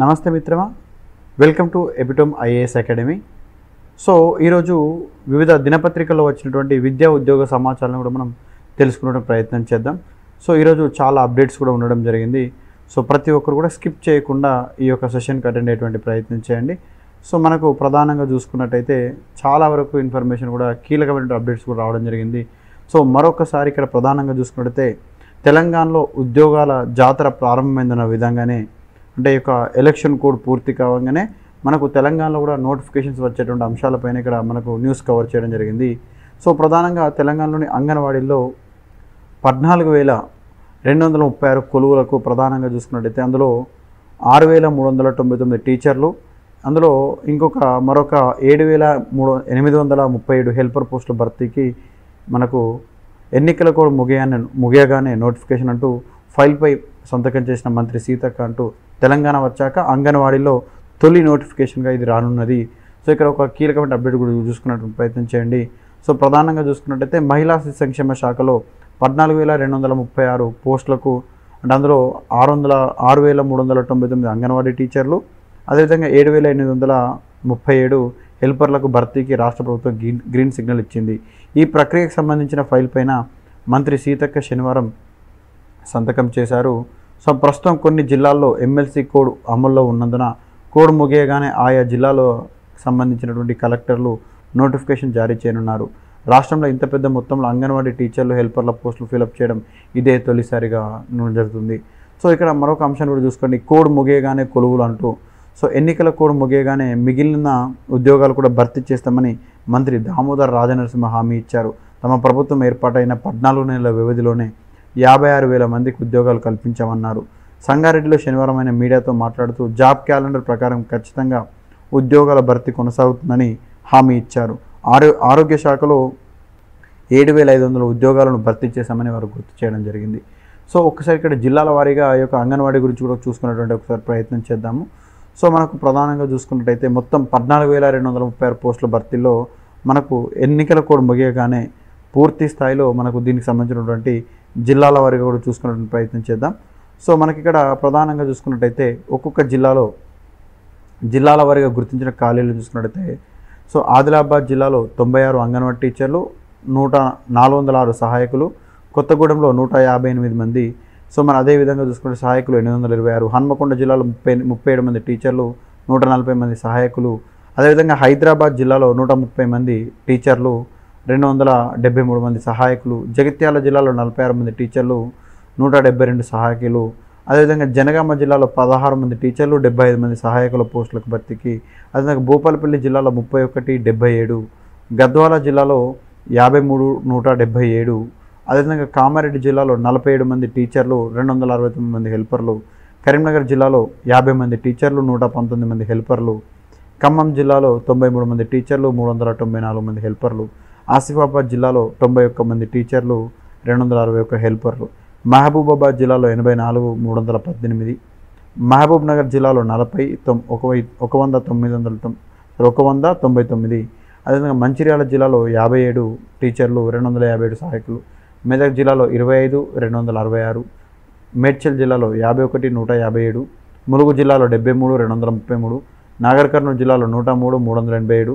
నమస్తే మిత్రమా, welcome to epitome IAS academy. So ఈరోజు వివిధ దినపత్రికల్లో వచ్చినటువంటి విద్యా ఉద్యోగ సమాచారాలను కూడా మనం తెలుసుకునే ప్రయత్నం చేద్దాం. సో ఈరోజు చాలా అప్డేట్స్ కూడా ఉండడం జరిగింది. సో ప్రతి ఒక్కరు కూడా స్కిప్ చేయకుండా ఈ యొక్క సెషన్కి అటెండ్ అయ్యేటువంటి ప్రయత్నం చేయండి. సో మనకు ప్రధానంగా చూసుకున్నట్టయితే చాలా వరకు ఇన్ఫర్మేషన్ కూడా కీలకమైన అప్డేట్స్ కూడా రావడం జరిగింది. సో మరొకసారి ఇక్కడ ప్రధానంగా చూసుకున్నట్టయితే తెలంగాణలో ఉద్యోగాల జాతర ప్రారంభమైందన్న విధంగానే, అంటే ఈ యొక్క ఎలక్షన్ కోడ్ పూర్తి కావగానే మనకు తెలంగాణలో కూడా నోటిఫికేషన్స్ వచ్చేటువంటి అంశాలపైన ఇక్కడ మనకు న్యూస్ కవర్ చేయడం జరిగింది. సో ప్రధానంగా తెలంగాణలోని అంగన్వాడీల్లో 14,236 కొలువులకు ప్రధానంగా చూసుకున్నట్టయితే అందులో 6,399 టీచర్లు, అందులో మరొక 7,837 హెల్పర్ పోస్టుల భర్తీకి మనకు ఎన్నికల కోడ్ ముగియగానే నోటిఫికేషన్ అంటూ ఫైల్పై సంతకం చేసిన మంత్రి సీతక్క అంటూ తెలంగాణ వచ్చాక అంగన్వాడీలో తొలి నోటిఫికేషన్గా ఇది రానున్నది. సో ఇక్కడ ఒక కీలకమైన అప్డేట్ కూడా చూసుకున్నటువంటి ప్రయత్నం చేయండి. సో ప్రధానంగా చూసుకున్నట్టయితే మహిళా శిశు సంక్షేమ శాఖలో 14,236 పోస్టులకు, అంటే అందులో 6,399 అంగన్వాడీ టీచర్లు, అదేవిధంగా 7,837 హెల్పర్లకు భర్తీకి రాష్ట్ర ప్రభుత్వం గ్రీన్ సిగ్నల్ ఇచ్చింది. ఈ ప్రక్రియకు సంబంధించిన ఫైల్ పైన మంత్రి సీతక్క శనివారం సంతకం చేశారు. సో ప్రస్తుతం కొన్ని జిల్లాల్లో ఎమ్మెల్సీ కోడ్ అమల్లో ఉన్నందున కోడ్ ముగియగానే ఆయా జిల్లాలో సంబంధించినటువంటి కలెక్టర్లు నోటిఫికేషన్ జారీ చేయనున్నారు. రాష్ట్రంలో ఇంత పెద్ద మొత్తంలో అంగన్వాడీ టీచర్లు హెల్పర్ల పోస్టులు ఫిలప్ చేయడం ఇదే తొలిసారిగా జరుగుతుంది. సో ఇక్కడ మరొక అంశాన్ని కూడా చూసుకోండి, కోడ్ ముగియగానే కొలువులు అంటూ. సో ఎన్నికల కోడ్ ముగియగానే మిగిలిన ఉద్యోగాలు కూడా భర్తీ చేస్తామని మంత్రి దామోదర్ రాజనరసింహ హామీ ఇచ్చారు. తమ ప్రభుత్వం ఏర్పాటైన 14 నెలల వ్యవధిలోనే 56,000 మందికి ఉద్యోగాలు కల్పించామన్నారు. సంగారెడ్డిలో శనివారం ఆయన మీడియాతో మాట్లాడుతూ జాబ్ క్యాలెండర్ ప్రకారం ఖచ్చితంగా ఉద్యోగాల భర్తీ కొనసాగుతుందని హామీ ఇచ్చారు. ఆరోగ్య శాఖలో 7,500 ఉద్యోగాలను భర్తీ చేశామని వారు గుర్తు చేయడం జరిగింది. సో ఒకసారి ఇక్కడ జిల్లాల వారీగా ఈ యొక్క అంగన్వాడీ గురించి కూడా చూసుకున్నటువంటి ఒకసారి ప్రయత్నం చేద్దాము. సో మనకు ప్రధానంగా చూసుకున్నట్టయితే మొత్తం 14,236 పోస్టుల భర్తీలో మనకు ఎన్నికల కోడ్ ముగియగానే పూర్తి స్థాయిలో మనకు దీనికి సంబంధించినటువంటి జిల్లాల వారీగా కూడా చూసుకున్నటువంటి ప్రయత్నం చేద్దాం. సో మనకి ఇక్కడ ప్రధానంగా చూసుకున్నట్టయితే ఒక్కొక్క జిల్లాల వారీగా గుర్తించిన ఖాళీలు చూసుకున్నట్టయితే, సో ఆదిలాబాద్ జిల్లాలో 96 అంగన్వాడీ టీచర్లు, 406 సహాయకులు, కొత్తగూడెంలో 158 మంది. సో మన అదేవిధంగా చూసుకుంటే సహాయకులు 826, హన్మకొండ జిల్లాలో 37 మంది టీచర్లు, 140 మంది సహాయకులు, అదేవిధంగా హైదరాబాద్ జిల్లాలో 130 మంది టీచర్లు, 273 మంది సహాయకులు, జగిత్యాల జిల్లాలో 46 మంది టీచర్లు, 172 సహాయకులు, అదేవిధంగా జనగామ జిల్లాలో 16 మంది టీచర్లు, 75 మంది సహాయకుల పోస్టులకు భర్తీకి, అదేవిధంగా భూపాలపల్లి జిల్లాలో 31, 77, గద్వాల జిల్లాలో 53, 177, అదేవిధంగా కామారెడ్డి జిల్లాలో 47 మంది టీచర్లు, 269 మంది హెల్పర్లు, కరీంనగర్ జిల్లాలో 50 మంది టీచర్లు, 119 మంది హెల్పర్లు, ఖమ్మం జిల్లాలో 93 మంది టీచర్లు, 394 మంది హెల్పర్లు, ఆసిఫాబాద్ జిల్లాలో 91 మంది టీచర్లు, 261 హెల్పర్లు, మహబూబాబాద్ జిల్లాలో 84, 318, మహబూబ్ నగర్ జిల్లాలో 40, 199, అదేవిధంగా మంచిర్యాల జిల్లాలో 57 టీచర్లు, 257 సహాయకులు, మెదక్ జిల్లాలో 25, 266, మేడ్చల్ జిల్లాలో 51, 157, ములుగు జిల్లాలో 73, 233, నాగర్ కర్నూలు జిల్లాలో 103, 387,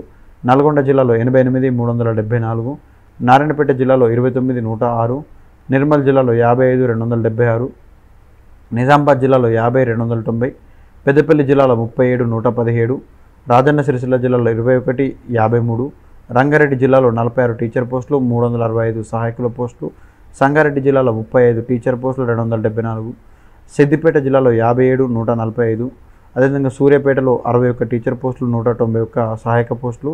నల్గొండ జిల్లాలో 88, 374, నారాయణపేట జిల్లాలో 29, 106, నిర్మల్ జిల్లాలో 55, 276, నిజామాబాద్ జిల్లాలో 50, 290, పెద్దపల్లి జిల్లాలో 37, 117, రాజన్న సిరిసిల్ల జిల్లాలో 21, 53, రంగారెడ్డి జిల్లాలో 46 టీచర్ పోస్టులు, 365 సహాయకుల పోస్టులు, సంగారెడ్డి జిల్లాలో 35 టీచర్ పోస్టులు, 274, సిద్దిపేట జిల్లాలో 57, 145, అదేవిధంగా సూర్యాపేటలో 61 టీచర్ పోస్టులు, 191 సహాయక పోస్టులు,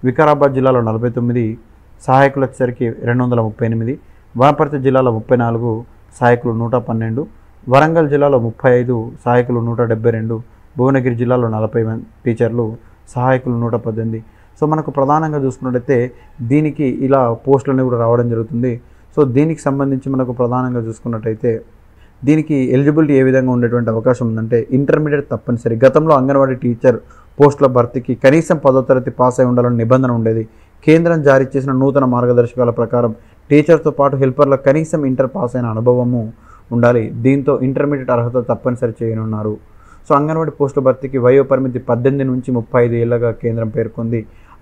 వికారాబాద్ జిల్లాలో 49 సహాయకులు వచ్చేసరికి 238, వనపర్తి జిల్లాలో 34 సహాయకులు, 112, వరంగల్ జిల్లాలో 35 సహాయకులు, 172, భువనగిరి జిల్లాలో 40 మంది టీచర్లు, సహాయకులు 118. సో మనకు ప్రధానంగా చూసుకున్నట్టయితే దీనికి ఇలా పోస్టులన్నీ కూడా రావడం జరుగుతుంది. సో దీనికి సంబంధించి మనకు ప్రధానంగా చూసుకున్నట్టయితే దీనికి ఎలిజిబిలిటీ ఏ విధంగా ఉండేటువంటి అవకాశం ఉందంటే, ఇంటర్మీడియట్ తప్పనిసరి. గతంలో అంగన్వాడీ టీచర్ పోస్టుల భర్తీకి కనీసం 10వ తరగతి పాస్ అయి ఉండాలని నిబంధన ఉండేది. కేంద్రం జారీ చేసిన నూతన మార్గదర్శకాల ప్రకారం టీచర్తో పాటు హెల్పర్లకు కనీసం ఇంటర్ పాస్ అయిన అనుభవము ఉండాలి. దీంతో ఇంటర్మీడియట్ అర్హత తప్పనిసరి చేయనున్నారు. సో అంగన్వాడీ పోస్టుల భర్తీకి వయో పరిమితి 18 నుంచి 35 ఏళ్ళగా కేంద్రం పేర్కొంది.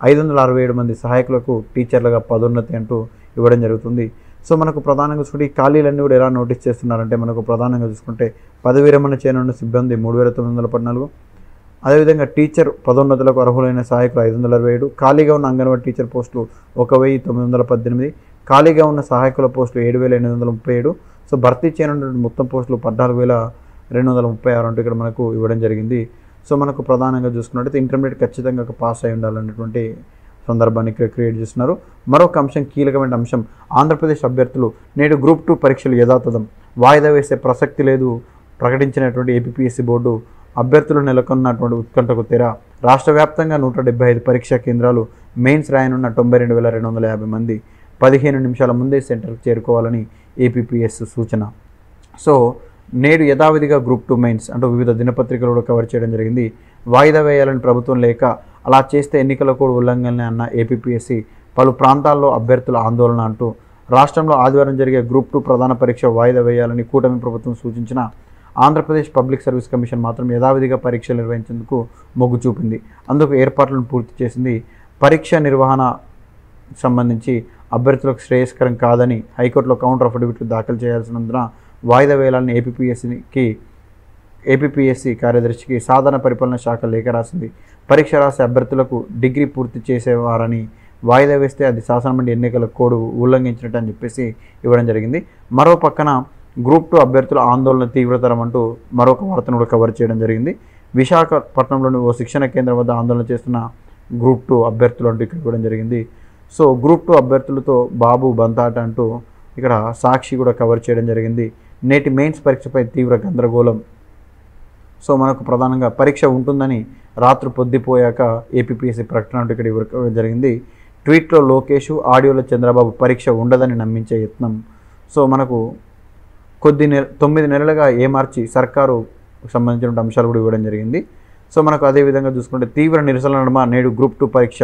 567 మంది సహాయకులకు టీచర్లుగా పదోన్నతి అంటూ ఇవ్వడం జరుగుతుంది. సో మనకు ప్రధానంగా చూసుకుంటే ఈ ఖాళీలన్నీ కూడా ఎలా నోటీస్ చేస్తున్నారంటే మనకు ప్రధానంగా చూసుకుంటే పదవి విరమణ చేయనున్న సిబ్బంది 3914, అదేవిధంగా టీచర్ పదోన్నతులకు అర్హులైన సహాయకులు 567, ఖాళీగా ఉన్న అంగన్వాడీ టీచర్ పోస్టులు 1918, ఖాళీగా ఉన్న సహాయకుల పోస్టులు 7837. సో భర్తీ చేయనున్నటువంటి మొత్తం పోస్టులు 14236 అంటూ ఇక్కడ మనకు ఇవ్వడం జరిగింది. సో మనకు ప్రధానంగా చూసుకున్నట్టయితే ఇంటర్మీడియట్ ఖచ్చితంగా పాస్ అయి ఉండాలన్నటువంటి సందర్భాన్ని ఇక్కడ క్రియేట్ చేస్తున్నారు. మరొక అంశం, కీలకమైన అంశం, ఆంధ్రప్రదేశ్ అభ్యర్థులు నేడు గ్రూప్ 2 పరీక్షలు యథాతథం, వాయిదా వేసే ప్రసక్తి లేదు ప్రకటించినటువంటి ఏపీపీఎస్సీ బోర్డు. అభ్యర్థులు నెలకొన్నటువంటి ఉత్కంఠకు తెర. రాష్ట్ర వ్యాప్తంగా 175 పరీక్షా కేంద్రాలు, మెయిన్స్ రాయనున్న 92,250 మంది 15 నిమిషాల ముందే సెంటర్కి చేరుకోవాలని ఏపీపీఎస్ సూచన. సో నేడు యథావిధిగా గ్రూప్ 2 మెయిన్స్ అంటూ వివిధ దినపత్రికలు కూడా కవర్ చేయడం జరిగింది. వాయిదా వేయాలని ప్రభుత్వం లేక అలా చేస్తే ఎన్నికల కోడ్ ఉల్లంఘన అన్న ఏపీపీఎస్సీ, పలు ప్రాంతాల్లో అభ్యర్థుల ఆందోళన అంటూ రాష్ట్రంలో ఆదివారం జరిగే గ్రూప్ 2 ప్రధాన పరీక్ష వాయిదా వేయాలని కూటమి ప్రభుత్వం సూచించిన ఆంధ్రప్రదేశ్ పబ్లిక్ సర్వీస్ కమిషన్ మాత్రం యథావిధిగా పరీక్షలు నిర్వహించేందుకు మొగ్గు చూపింది. అందుకు ఏర్పాట్లను పూర్తి చేసింది. పరీక్ష నిర్వహణ సంబంధించి అభ్యర్థులకు శ్రేయస్కరం కాదని హైకోర్టులో కౌంటర్ అఫిడవిట్లు దాఖలు చేయాల్సినందున వాయిదా వేయాలని ఏపీపీఎస్సీ కార్యదర్శికి సాధారణ పరిపాలన శాఖ లేఖ రాసింది. పరీక్ష రాసే అభ్యర్థులకు డిగ్రీ పూర్తి చేసేవారని, వాయిదా వేస్తే అది శాసనమండలి ఎన్నికల కోడ్ ఉల్లంఘించినట్టు అని చెప్పేసి ఇవ్వడం జరిగింది. మరో పక్కన గ్రూప్ 2 అభ్యర్థుల ఆందోళన తీవ్రతరం అంటూ మరొక వార్తను కూడా కవర్ చేయడం జరిగింది. విశాఖపట్నంలోని ఓ శిక్షణ కేంద్రం వద్ద ఆందోళన చేస్తున్న గ్రూప్ 2 అభ్యర్థులు అంటూ ఇక్కడ ఇవ్వడం జరిగింది. సో గ్రూప్ 2 అభ్యర్థులతో బాబు బంతాట అంటూ ఇక్కడ సాక్షి కూడా కవర్ చేయడం జరిగింది. నేటి మెయిన్స్ పరీక్షపై తీవ్ర గందరగోళం. సో మనకు ప్రధానంగా పరీక్ష ఉంటుందని రాత్రి పొద్దుపోయాక ఏపీపీఎస్సీ ప్రకటన అంటూ ఇక్కడ ఇవ్వడం జరిగింది. ట్వీట్లో లోకేష్, ఆడియోలో చంద్రబాబు పరీక్ష ఉండదని నమ్మించే యత్నం. సో మనకు 9 నెలలుగా ఏమార్చి సర్కారు సంబంధించిన అంశాలు కూడా ఇవ్వడం జరిగింది. సో మనకు అదేవిధంగా చూసుకుంటే తీవ్ర నిరసనల నడుమ నేడు గ్రూప్ 2 పరీక్ష,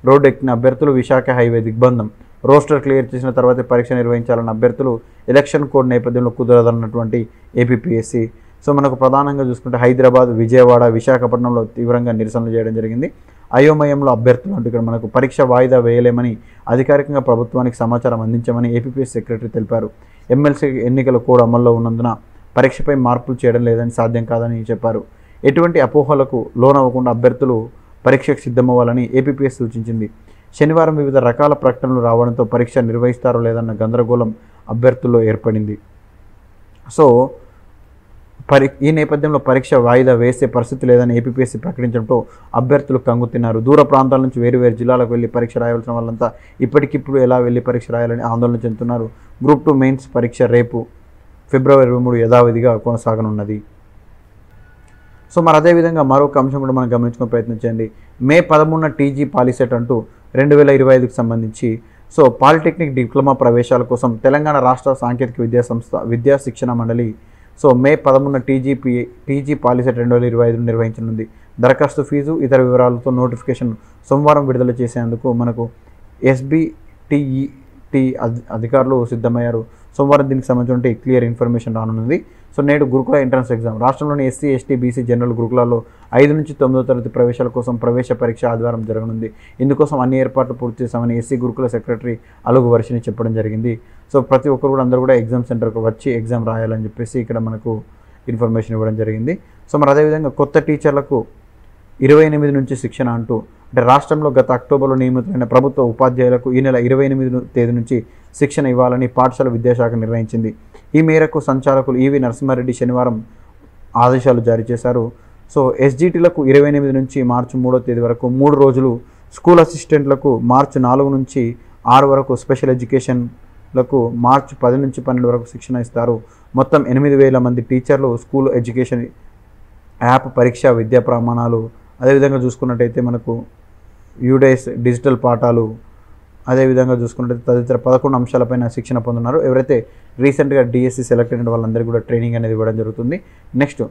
రోడ్డు ఎక్కిన అభ్యర్థులు, విశాఖ హైవే దిగ్బంధం. రోస్టర్ క్లియర్ చేసిన తర్వాతే పరీక్ష నిర్వహించాలన్న అభ్యర్థులు, ఎలక్షన్ కోడ్ నేపథ్యంలో కుదరదన్నటువంటి ఏపీపీఎస్సీ. సో మనకు ప్రధానంగా చూసుకుంటే హైదరాబాద్, విజయవాడ, విశాఖపట్నంలో తీవ్రంగా నిరసనలు చేయడం జరిగింది. అయోమయంలో అభ్యర్థులు అంటూ ఇక్కడ మనకు పరీక్ష వాయిదా వేయలేమని అధికారికంగా ప్రభుత్వానికి సమాచారం అందించామని ఏపీపీఎస్సీ సెక్రటరీ తెలిపారు. ఎమ్మెల్సీ ఎన్నికల కోడ్ అమల్లో ఉన్నందున పరీక్షపై మార్పులు చేయడం లేదని సాధ్యం కాదని చెప్పారు. ఎటువంటి అపోహలకు లోనవ్వకుండా అభ్యర్థులు పరీక్షకు సిద్ధమవ్వాలని ఏపీపీఎస్సీ సూచించింది. శనివారం వివిధ రకాల ప్రకటనలు రావడంతో పరీక్ష నిర్వహిస్తారో లేదన్న గందరగోళం అభ్యర్థుల్లో ఏర్పడింది. సో ఈ నేపథ్యంలో పరీక్ష వాయిదా వేసే పరిస్థితి లేదని ఏపీపీఎస్సీ ప్రకటించడంతో అభ్యర్థులు కంగుతిన్నారు. దూర ప్రాంతాల నుంచి వేరు జిల్లాలకు వెళ్ళి పరీక్ష రాయాల్సిన వాళ్ళంతా ఇప్పటికిప్పుడు ఎలా వెళ్ళి పరీక్ష రాయాలని ఆందోళన చెందుతున్నారు. గ్రూప్ 2 మెయిన్స్ పరీక్ష రేపు ఫిబ్రవరి 23 యథావిధిగా కొనసాగనున్నది. సో మరి అదేవిధంగా మరొక అంశం కూడా మనం గమనించుకునే ప్రయత్నం చేయండి. మే 13 టీజీ పాలిసెట్ అంటూ 2025కి సంబంధించి సో పాలిటెక్నిక్ డిప్లొమా ప్రవేశాల కోసం తెలంగాణ రాష్ట్ర సాంకేతిక విద్యాసంస్థ విద్యా శిక్షణ మండలి సో మే 13 టీజీ పాలిసెట్ 2025 నిర్వహించనుంది. దరఖాస్తు ఫీజు, ఇతర వివరాలతో నోటిఫికేషన్ సోమవారం విడుదల చేసేందుకు మనకు ఎస్బిటిఈటి అధికారులు సిద్ధమయ్యారు. సోమవారం దీనికి సంబంధించిన క్లియర్ ఇన్ఫర్మేషన్ రానుంది. సో నేడు గురుకుల ఎంట్రన్స్ ఎగ్జామ్. రాష్ట్రంలోని ఎస్సీ, ఎస్టీ, బీసీ జనరల్ గురుకులాల్లో 5 నుంచి 9వ తరగతి ప్రవేశాల కోసం ప్రవేశ పరీక్ష ఆదివారం జరగనుంది. ఇందుకోసం అన్ని ఏర్పాట్లు పూర్తి చేశామని ఎస్సీ గురుకుల సెక్రటరీ అలుగు వర్షిని చెప్పడం జరిగింది. సో ప్రతి ఒక్కరు కూడా అందరూ కూడా ఎగ్జామ్ సెంటర్కి వచ్చి ఎగ్జామ్ రాయాలని చెప్పేసి ఇక్కడ మనకు ఇన్ఫర్మేషన్ ఇవ్వడం జరిగింది. సో మరి అదేవిధంగా కొత్త టీచర్లకు 28 నుంచి శిక్షణ అంటూ అంటే రాష్ట్రంలో గత అక్టోబర్లో నియమితులైన ప్రభుత్వ ఉపాధ్యాయులకు ఈ నెల 28వ తేదీ నుంచి శిక్షణ ఇవ్వాలని పాఠశాల విద్యాశాఖ నిర్ణయించింది. ఈ మేరకు సంచాలకులు ఈవి నరసింహారెడ్డి శనివారం ఆదేశాలు జారీ చేశారు. సో ఎస్జిటిలకు 28 నుంచి మార్చి 3వ తేదీ వరకు 3 రోజులు, స్కూల్ అసిస్టెంట్లకు మార్చి 4 నుంచి 6 వరకు, స్పెషల్ ఎడ్యుకేషన్లకు మార్చి 10 నుంచి 12 వరకు శిక్షణ ఇస్తారు. మొత్తం 8,000 మంది టీచర్లు స్కూల్ ఎడ్యుకేషన్ యాప్, పరీక్ష, విద్యా ప్రమాణాలు, అదేవిధంగా చూసుకున్నట్టయితే మనకు యూడైస్ డిజిటల్ పాఠాలు, అదేవిధంగా చూసుకున్నట్టయితే తదితర 11 అంశాలపైన శిక్షణ పొందున్నారు. ఎవరైతే రీసెంట్గా డిఎస్సి సెలెక్ట్ అయిన వాళ్ళందరికీ కూడా ట్రైనింగ్ అనేది ఇవ్వడం జరుగుతుంది. నెక్స్ట్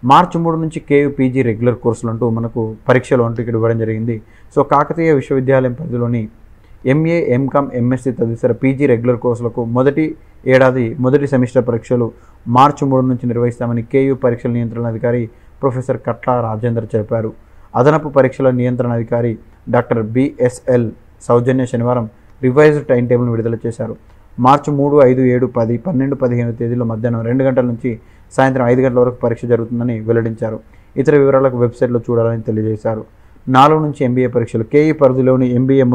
మార్చి 3 నుంచి కేయూ పీజీ రెగ్యులర్ కోర్సులు అంటూ మనకు పరీక్షలు అంటూ ఇక్కడ ఇవ్వడం జరిగింది. సో కాకతీయ విశ్వవిద్యాలయం పరిధిలోని ఎంఏ, ఎంకామ్, ఎంఎస్సి తదితర పీజీ రెగ్యులర్ కోర్సులకు మొదటి సెమిస్టర్ పరీక్షలు మార్చి 3 నుంచి నిర్వహిస్తామని కేయూ పరీక్షల నియంత్రణ అధికారి ప్రొఫెసర్ కట్ల రాజేందర్ చెప్పారు. అదనపు పరీక్షల నియంత్రణ అధికారి డాక్టర్ బిఎస్ఎల్ సౌజన్య శనివారం రివైజ్డ్ టైం టేబుల్ను విడుదల చేశారు. మార్చి 3, 5, 7, 10, 12, 15 తేదీల్లో మధ్యాహ్నం 2 గంటల నుంచి సాయంత్రం 5 గంటల వరకు పరీక్ష జరుగుతుందని వెల్లడించారు. ఇతర వివరాలకు వెబ్సైట్లో చూడాలని తెలియజేశారు. 4 నుంచి ఎంబీఏ పరీక్షలు. కేఈ పరిధిలోని ఎంబీఏ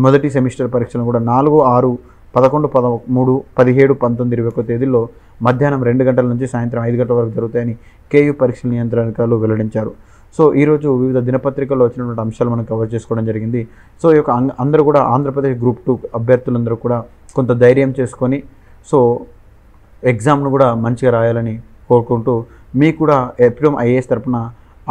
మొదటి సెమిస్టర్ పరీక్షలను కూడా 4, 6, 11, 13, 17, 19, 21 తేదీల్లో మధ్యాహ్నం 2 గంటల నుంచి సాయంత్రం 5 గంటల వరకు జరుగుతాయని కేయూ పరీక్షల నియంత్రణ అధికారులు వెల్లడించారు. సో ఈరోజు వివిధ దినపత్రికల్లో వచ్చినటువంటి అంశాలు మనం కవర్ చేసుకోవడం జరిగింది. సో ఈ యొక్క అందరూ కూడా ఆంధ్రప్రదేశ్ గ్రూప్ 2 అభ్యర్థులందరూ కూడా కొంత ధైర్యం చేసుకొని సో ఎగ్జామ్ను కూడా మంచిగా రాయాలని కోరుకుంటూ మీకు కూడా ఎప్రిమ్ ఐఏఎస్ తరపున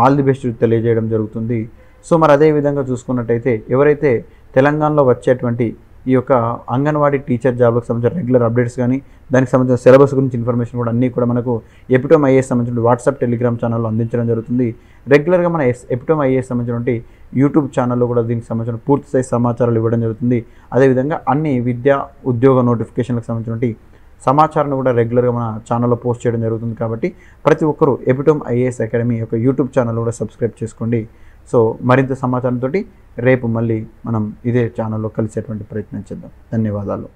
ఆల్ ది బెస్ట్ తెలియజేయడం జరుగుతుంది. సో మరి అదేవిధంగా చూసుకున్నట్టయితే ఎవరైతే తెలంగాణలో వచ్చేటువంటి ఈ యొక్క అంగన్వాడీ టీచర్ జాబ్లకు సంబంధించిన రెగ్యులర్ అప్డేట్స్ కానీ దానికి సంబంధించిన సిలబస్ గురించి ఇన్ఫర్మేషన్ కూడా అన్నీ కూడా మనకు ఎపిటోమ్ ఐఏఎస్ సంబంధించిన వాట్సాప్ టెలిగ్రామ్ ఛానల్లో అందించడం జరుగుతుంది. రెగ్యులర్గా మన ఎపిటోమ్ ఐఏఎస్ సంబంధించినటువంటి యూట్యూబ్ ఛానల్లో కూడా దీనికి సంబంధించిన పూర్తి స్థాయి సమాచారాలు ఇవ్వడం జరుగుతుంది. అదేవిధంగా అన్ని విద్యా ఉద్యోగ నోటిఫికేషన్లకు సంబంధించినటువంటి సమాచారాన్ని కూడా రెగ్యులర్గా మన ఛానల్లో పోస్ట్ చేయడం జరుగుతుంది. కాబట్టి ప్రతి ఒక్కరూ ఎపిటోమ్ ఐఏఎస్ అకాడమీ యొక్క యూట్యూబ్ ఛానల్ కూడా సబ్స్క్రైబ్ చేసుకోండి. సో మరింత సమాచారంతో రేపు మళ్ళీ మనం ఇదే ఛానల్లో కలిసేటువంటి ప్రయత్నం చేద్దాం. ధన్యవాదాలు.